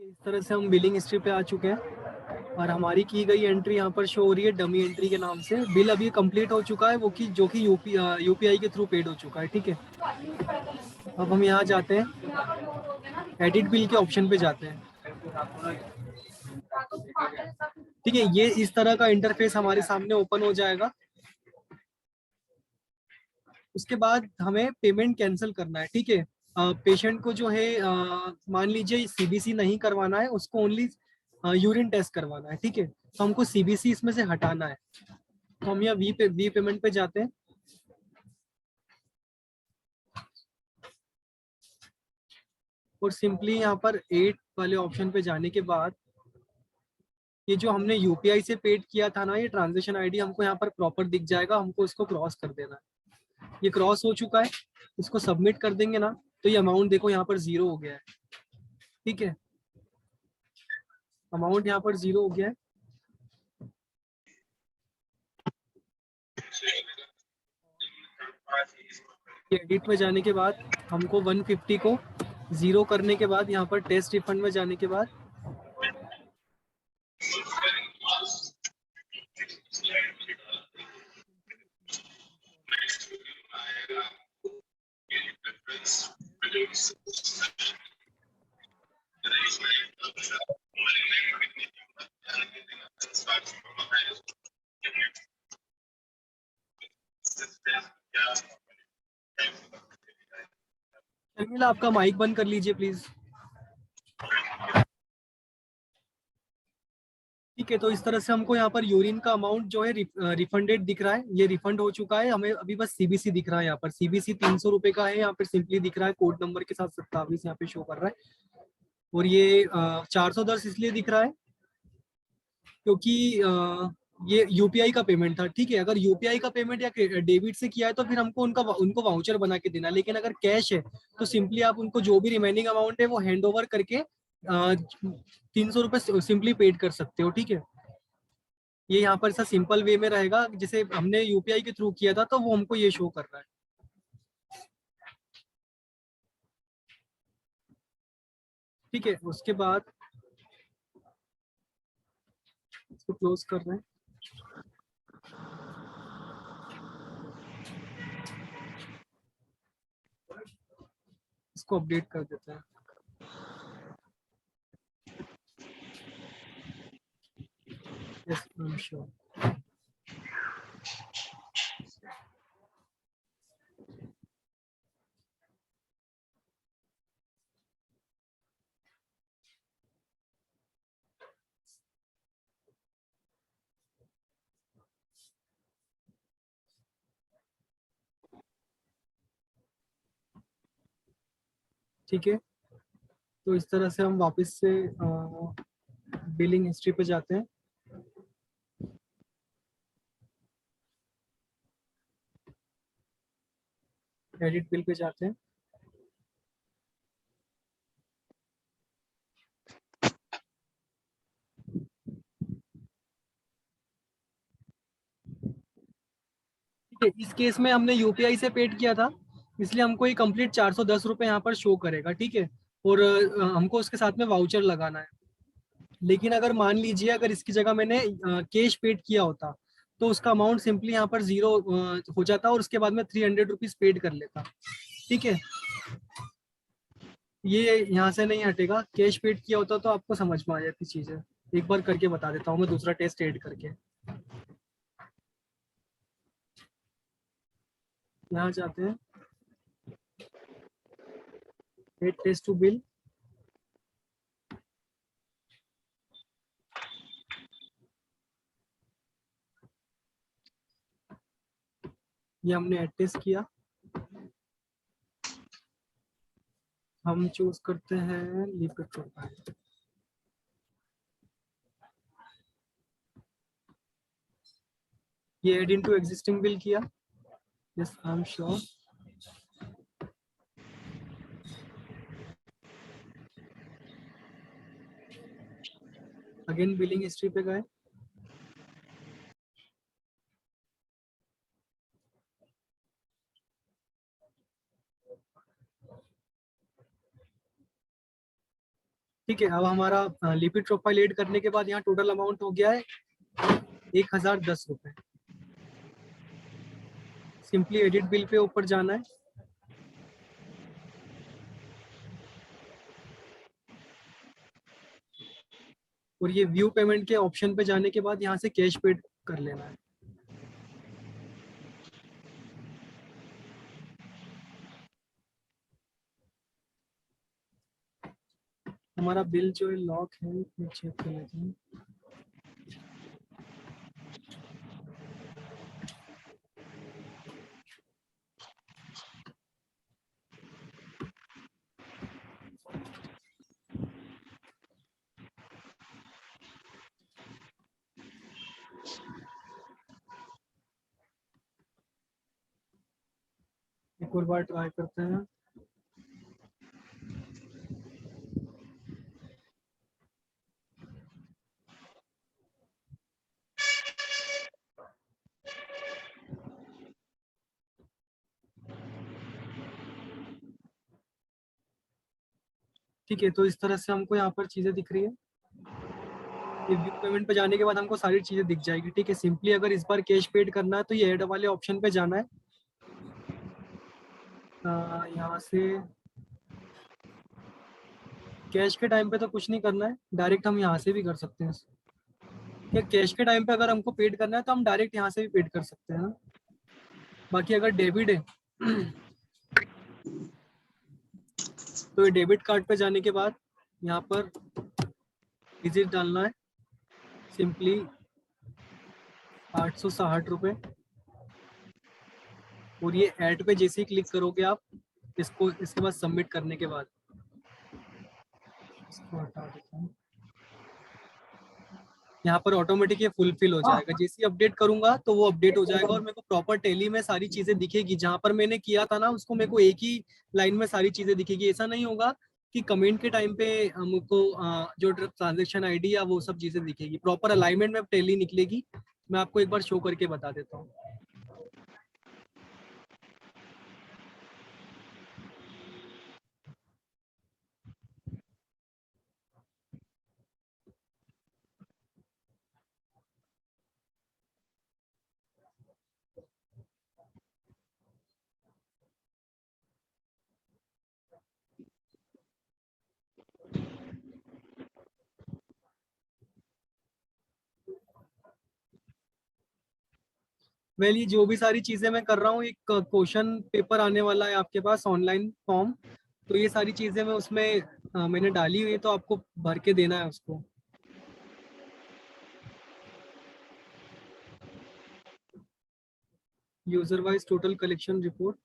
इस तरह से हम बिलिंग हिस्ट्री पे आ चुके हैं और हमारी की गई एंट्री यहाँ पर शो हो रही है डमी एंट्री के नाम से। बिल अभी कंप्लीट हो चुका है, वो कि जो कि यूपीआई के थ्रू पेड हो चुका है। ठीक है, अब हम यहाँ जाते हैं, एडिट बिल के ऑप्शन पे जाते हैं। ठीक है, ये इस तरह का इंटरफेस हमारे सामने ओपन हो जाएगा। उसके बाद हमें पेमेंट कैंसिल करना है। ठीक है, पेशेंट को जो है मान लीजिए सीबीसी नहीं करवाना है, उसको ओनली यूरिन टेस्ट करवाना है। ठीक है, तो हमको सीबीसी इसमें से हटाना है। तो हम यहाँ वी पेमेंट पे जाते हैं। और सिंपली यहाँ पर 8 वाले ऑप्शन पे जाने के बाद ये जो हमने यूपीआई से पेड किया था ना, ये ट्रांजेक्शन आईडी हमको यहाँ पर प्रॉपर दिख जाएगा। हमको इसको क्रॉस कर देना है। ये क्रॉस हो चुका है, इसको सबमिट कर देंगे ना, तो ये अमाउंट देखो यहाँ पर 0 हो गया है। ठीक है, अमाउंट यहाँ पर 0 हो गया है। एडिट में जाने के बाद हमको 150 को 0 करने के बाद यहाँ पर टेस्ट रिफंड में जाने के बाद शर्मिला आपका माइक बंद कर लीजिए प्लीज। ठीक है, तो इस तरह से हमको यहाँ पर यूरिन का अमाउंट जो है रिफंडेड दिख रहा है। ये रिफंड हो चुका है, हमें अभी बस सीबीसी दिख रहा है। यहाँ पर सीबीसी 300 रुपए का है, यहाँ पर सिंपली दिख रहा है कोड नंबर के साथ 27 यहाँ पे शो कर रहा है। और ये 410 इसलिए दिख रहा है क्योंकि ये यूपीआई का पेमेंट था। ठीक है, अगर यूपीआई का पेमेंट या डेबिट से किया है तो फिर हमको उनको वाउचर बना के देना। लेकिन अगर कैश है तो सिंपली आप उनको जो भी रिमेनिंग अमाउंट है वो हैंड ओवर करके 300 रुपये सिंपली पेड कर सकते हो। ठीक है, ये यहाँ पर ऐसा सिंपल वे में रहेगा। जैसे हमने यूपीआई के थ्रू किया था तो वो हमको ये शो कर रहा है। ठीक है, उसके बाद इसको क्लोज कर रहे हैं। इसको अपडेट कर देते हैं। Yes, I am sure. ठीक है, तो इस तरह से हम वापस से बिलिंग हिस्ट्री पे जाते हैं। एडिट बिल पे जाते हैं। ठीक है, इस केस में हमने यूपीआई से पेड किया था, इसलिए हमको ये कंप्लीट 410 रुपये यहाँ पर शो करेगा। ठीक है, और हमको उसके साथ में वाउचर लगाना है। लेकिन अगर मान लीजिए अगर इसकी जगह मैंने कैश पेड किया होता तो उसका अमाउंट सिंपली यहाँ पर 0 हो जाता और उसके बाद में 300 रुपीज पेड कर लेता। ठीक है, ये यहाँ से नहीं हटेगा। कैश पेड किया होता तो आपको समझ में आ जाती चीजें। एक बार करके बता देता हूँ मैं दूसरा टेस्ट ऐड करके। यहाँ जाते हैं, एड टेस्ट टू बिल। ये हमने एड टेस्ट किया। हम चूज करते हैं लिपिड प्रोफाइल। ये एड इनटू एग्जिस्टिंग बिल किया। Yes, I am sure. Again billing history पे गए। ठीक है, अब हमारा लिपिड प्रोफाइल ऐड करने के बाद यहाँ टोटल अमाउंट हो गया है 1010 रुपये। सिंपली एडिट बिल पे ऊपर जाना है, और ये व्यू पेमेंट के ऑप्शन पे जाने के बाद यहाँ से कैश पेड कर लेना है। हमारा बिल जो है लॉक है, चेक कर लेते हैं। एक और बार ट्राई करते हैं। ठीक है, तो इस तरह से हमको यहाँ पर चीजें दिख रही है। ये व्यू पेमेंट पे जाने के बाद हमको सारी चीजें दिख जाएगी। ठीक है, सिंपली अगर इस बार कैश पेड करना है तो ये ऐड वाले ऑप्शन पे जाना है। यहाँ से कैश के टाइम पे तो कुछ नहीं करना है, डायरेक्ट हम यहाँ से भी कर सकते हैं। या कैश के टाइम पे अगर हमको पेड करना है तो हम डायरेक्ट यहाँ से भी पेड कर सकते हैं ना। बाकी अगर डेबिट है तो ये डेबिट कार्ड पे जाने के बाद यहाँ पर डिजिट डालना है, सिंपली 860 रुपये, और ये ऐड पे जैसे ही क्लिक करोगे आप इसको, इसके बाद सबमिट करने के बाद इसको हटा देता हूँ। यहाँ पर ऑटोमेटिक ये फुलफिल हो जाएगा। जैसे ही अपडेट करूंगा तो वो अपडेट हो जाएगा और मेरे को प्रॉपर टैली में सारी चीजें दिखेगी। जहां पर मैंने किया था ना उसको मेरे को एक ही लाइन में सारी चीजें दिखेगी। ऐसा नहीं होगा कि कमेंट के टाइम पे हमको जो ट्रांजेक्शन आईडी या वो सब चीजें दिखेगी। प्रॉपर अलाइनमेंट में टैली निकलेगी। मैं आपको एक बार शो करके बता देता हूँ। वेल, ये जो भी सारी चीजें मैं कर रहा हूँ, एक क्वेश्चन पेपर आने वाला है आपके पास, ऑनलाइन फॉर्म। तो ये सारी चीजें मैं उसमें मैंने डाली हुई है, तो आपको भर के देना है उसको। User wise total collection report,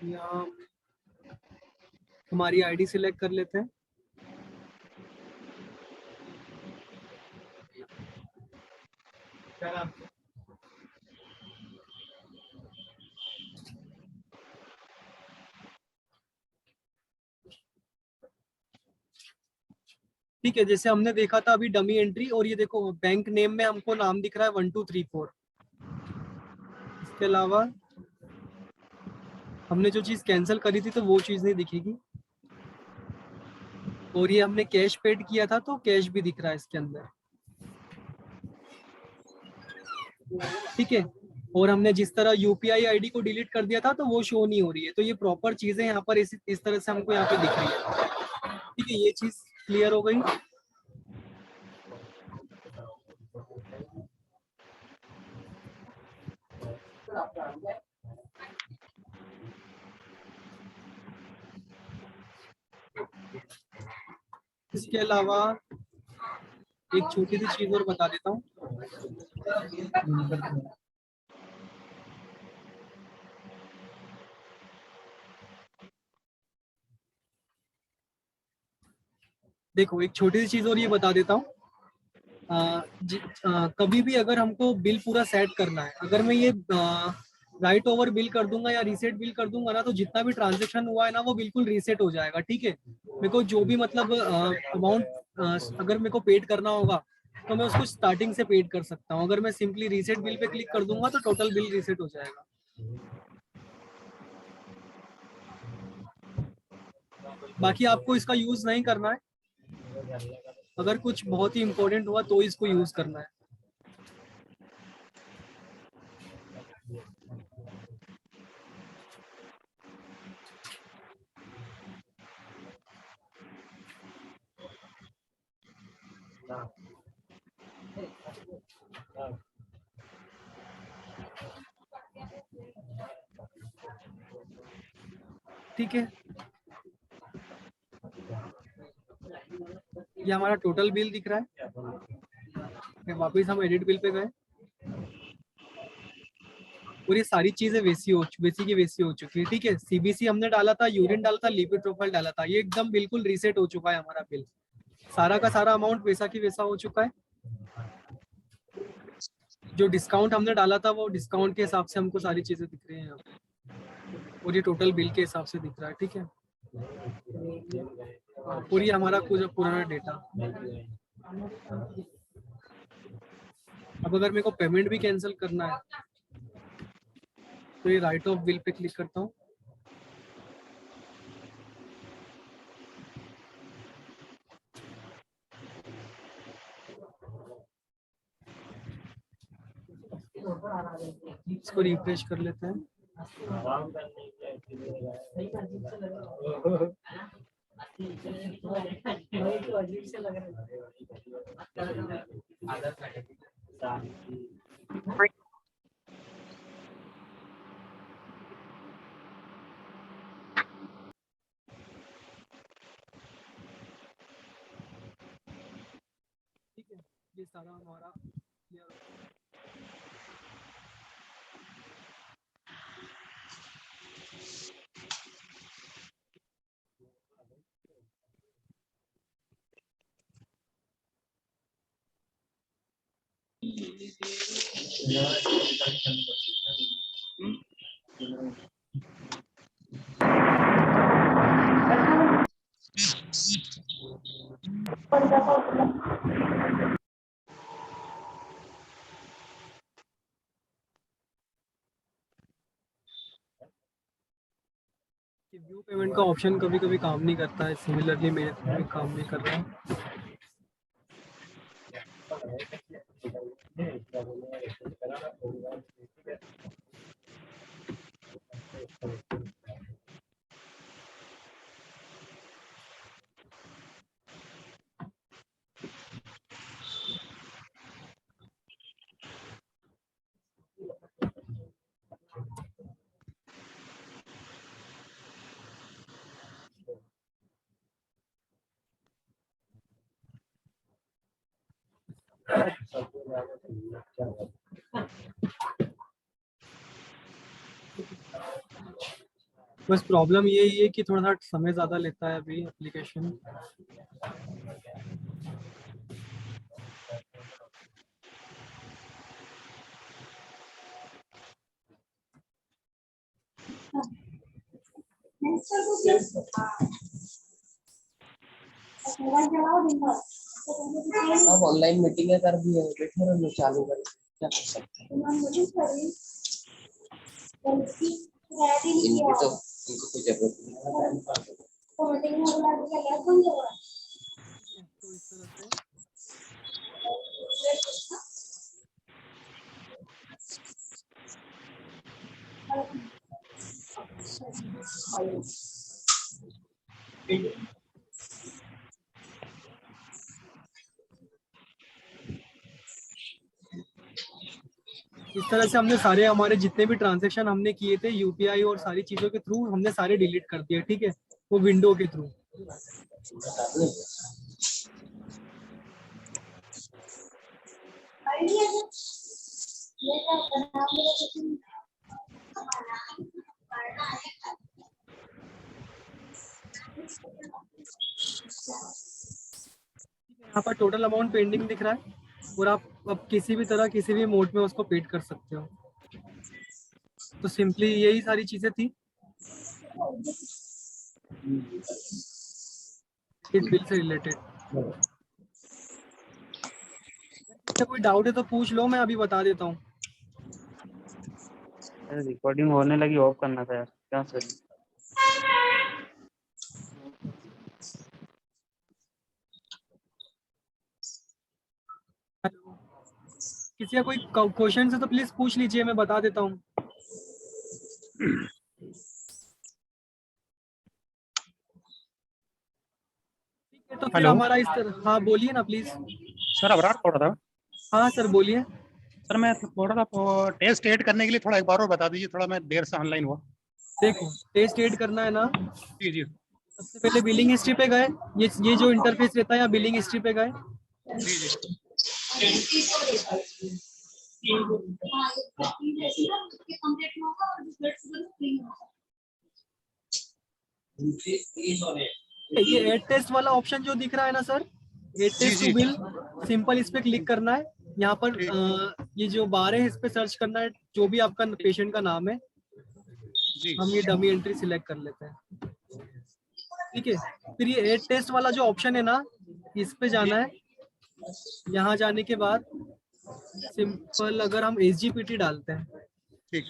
या हमारी आईडी सिलेक्ट कर लेते हैं। ठीक है, जैसे हमने देखा था अभी डमी एंट्री, और ये देखो बैंक नेम में हमको नाम दिख रहा है 1234। इसके अलावा हमने जो चीज कैंसिल करी थी तो वो चीज नहीं दिखेगी। और ये हमने कैश पेड किया था तो कैश भी दिख रहा है इसके अंदर। ठीक है, और हमने जिस तरह यूपीआई आईडी को डिलीट कर दिया था तो वो शो नहीं हो रही है। तो ये प्रॉपर चीजें यहाँ पर इस तरह से हमको यहाँ पे दिख रही है। ठीक है, ये चीज क्लियर हो गई। इसके अलावा एक छोटी सी चीज और बता देता हूँ। देखो, एक छोटी सी चीज और ये बता देता हूँ। कभी भी अगर हमको बिल पूरा सेट करना है, अगर मैं ये राइट ओवर बिल कर दूंगा या रीसेट बिल कर दूंगा ना, तो जितना भी ट्रांजेक्शन हुआ है ना वो बिल्कुल रीसेट हो जाएगा। ठीक है, मेरे को जो भी मतलब अमाउंट अगर मेरे को पेड करना होगा तो मैं उसको स्टार्टिंग से पेड कर सकता हूँ। अगर मैं सिंपली रीसेट बिल पे क्लिक कर दूंगा तो टोटल बिल रीसेट हो जाएगा। बाकी आपको इसका यूज नहीं करना है, अगर कुछ बहुत ही इंपॉर्टेंट हुआ तो इसको यूज करना है। ठीक है, ये हमारा टोटल बिल दिख रहा है। वापस हम एडिट बिल पे गए और ये सारी चीजें वैसी हो चुकी है। ठीक है, सीबीसी हमने डाला था, यूरिन डाला था, लिपिड प्रोफाइल डाला था, ये एकदम बिल्कुल रीसेट हो चुका है हमारा बिल। सारा का सारा अमाउंट वैसा की वैसा हो चुका है। जो डिस्काउंट हमने डाला था वो डिस्काउंट के हिसाब से हमको सारी चीजें दिख रही हैं यहाँ पे, और ये टोटल बिल के हिसाब से दिख रहा है। ठीक है, पूरी हमारा कुछ पुराना डेटा। अब अगर मेरे को पेमेंट भी कैंसिल करना है तो ये राइट ऑफ बिल पे क्लिक करता हूँ। इसको रिफ्रेश कर लेते हैं। ठीक है, ये सारा हमारा क्लियर हो गया। व्यू पेमेंट का ऑप्शन कभी कभी काम नहीं करता है, सिमिलरली मेरे भी काम नहीं कर रहा है। बस प्रॉब्लम ये है कि थोड़ा सा समय ज़्यादा लेता है अभी एप्लीकेशन। अब ऑनलाइन मीटिंग कर दी है, बैठे रहो चालू कर, क्या कर सकते हैं। इनको तो इनको कोई जरूरत नहीं। तो इस तरह से इस तरह से हमने सारे हमारे जितने भी ट्रांजैक्शन हमने किए थे यूपीआई और सारी चीज़ों के थ्रू हमने सारे डिलीट कर दिए। ठीक है, वो विंडो के थ्रू। यहाँ पर टोटल अमाउंट पेंडिंग दिख रहा है और आप अब किसी भी तरह किसी भी मोड में उसको पेड कर सकते हो। तो सिंपली यही सारी चीजें थी इस बिल से रिलेटेड। कोई डाउट है तो पूछ लो, मैं अभी बता देता हूँ। रिकॉर्डिंग होने लगी, ऑफ करना था यार, क्या सर। किसी का कोई क्वेश्चन है तो प्लीज पूछ लीजिए, मैं बता देता हूँ। ठीक है, तो फिर हेलो हमारा इस तरह, हाँ बोलिए ना प्लीज। सर, अबरार बोल रहा था। हाँ सर बोलिए। सर मैं बोल रहा था टेस्ट एड करने के लिए थोड़ा एक बार और बता दीजिए, थोड़ा मैं देर से ऑनलाइन हुआ। देखो, टेस्ट एड करना है ना, जी जी सबसे पहले बिलिंग हिस्ट्री पे गए। ये जो इंटरफेस रहता है, यहाँ बिलिंग हिस्ट्री पे गए। जी जी ये एड टेस्ट वाला ऑप्शन जो दिख रहा है ना सर, एड जी टेस्ट टू जी बिल, सिंपल इस पे क्लिक करना है। यहाँ पर ठीक ये जो बार है इस पे सर्च करना है, जो भी आपका पेशेंट का नाम है। जी हम ये डमी एंट्री सिलेक्ट कर लेते हैं, ठीक है। फिर ये एड टेस्ट वाला जो ऑप्शन है ना, इस पे जी जाना है। यहाँ जाने के बाद सिंपल अगर हम एसजीपीटी डालते हैं, ठीक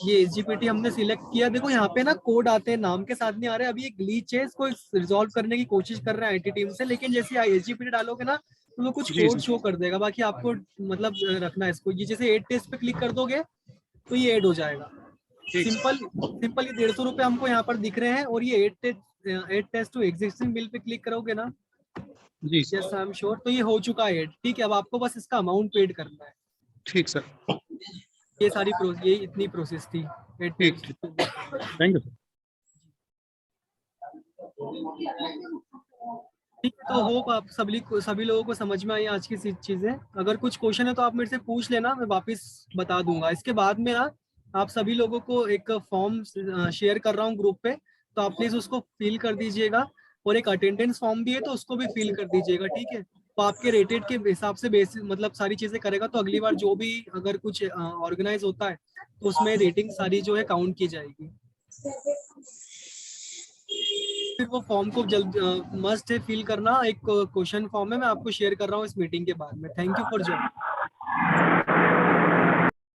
ये एसजीपीटी हमने सिलेक्ट किया। देखो यहाँ पे ना कोड आते हैं, नाम के साथ नहीं आ रहे। अभी एक ग्लिच है, इसको रिजॉल्व करने की कोशिश कर रहे हैं आईटी टीम से, लेकिन जैसे एसजीपीटी डालोगे ना तो वो कुछ जी कोड जी शो कर देगा। बाकी आपको मतलब रखना है इसको। ये जैसे एड टेस्ट पे क्लिक कर दोगे तो ये ऐड हो जाएगा। ठीक सिंपल सिंपल ये 150 रुपए हमको यहाँ पर दिख रहे हैं। और ये add test to existing bill पे क्लिक करोगे ना, जी यस आई एम श्योर, तो ये हो चुका है ऐड। ठीक है, अब आपको बस इसका अमाउंट पेड करना है। ठीक सर। ये सारी ये इतनी प्रोसेस थी एड ठीक टेस्ट। ठीक, थैंक यू सर। ठीक है, तो होप आप सभी लोगों को समझ में आई आज की चीजें। अगर कुछ क्वेश्चन है तो आप मेरे से पूछ लेना, मैं वापस बता दूंगा। इसके बाद में ना आप सभी लोगों को एक फॉर्म शेयर कर रहा हूँ ग्रुप पे, तो आप प्लीज उसको फिल कर दीजिएगा। और एक अटेंडेंस फॉर्म भी है, तो उसको भी फिल कर दीजिएगा, ठीक है। तो आपके रेटेड के हिसाब से बेसिस मतलब सारी चीजें करेगा, तो अगली बार जो भी अगर कुछ ऑर्गेनाइज होता है तो उसमें रेटिंग सारी जो है काउंट की जाएगी। फिर वो फॉर्म को जल्द मस्ट है फिल करना। एक क्वेश्चन फॉर्म है, मैं आपको शेयर कर रहा हूँ इस मीटिंग के बाद में। Thank you for joining.